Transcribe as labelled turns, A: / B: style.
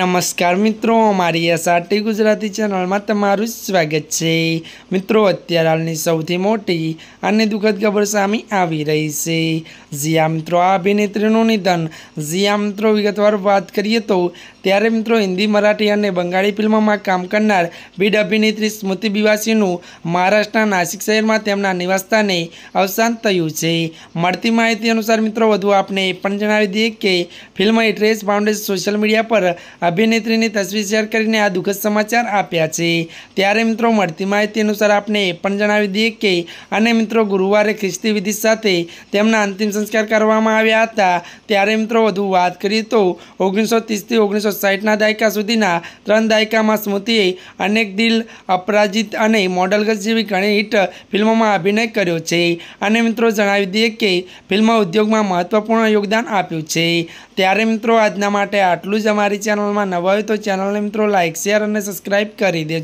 A: नमस्कार मित्रों, अमारी एसआरटी गुजराती चैनल में तमारुं स्वागत है। मित्रों, अत्यार हालनी सौथी मोटी अने दुखद खबर सामे आवी रही है। जी हाँ मित्रों, आ अभिनेत्रीनुं निधन। जी हाँ मित्रों, विगतवार बात करिए तो त्यारे मित्रों हिंदी, मराठी और बंगाली फिल्मों में काम करनार बीड अभिनेत्री स्मृति बिवासीनुं महाराष्ट्र नासिक शहर में तेमना निवासस्थाने अवसान थयुं छे। मळती माहिती अनुसार मित्रों वधु आपने ए पण जणावी दीए के film address foundation social media पर अभिनेत्रीनी तस्वीर शेर करीने आ दुखद समाचार आप्या छे। त्यारे मित्रों मळती माहिती अनुसार आपने ए पण जणावी दीए के अने मित्रों गुरुवारे ख्रिस्ती विधि साथे तेमना अंतिम संस्कार करवामां आव्या हता। त्यारे मित्रों वधु वात करीए तो 1930 થી 1960 दायका सुधीना 3 दायकामां स्मृतिए अनेक दिल, अपराजित अने मॉडल जेवी घणी हिट फिल्मों में अभिनय कर्यो छे। अने मित्रों जणावी दीए के फिल्म उद्योग में महत्वपूर्ण योगदान आप्युं छे। त्यारे मित्रों आजना माटे आटलुं ज। अमारी चेनल में नवा होय तो चेनल ने मित्रों लाइक, शेर और सब्सक्राइब करी देजो।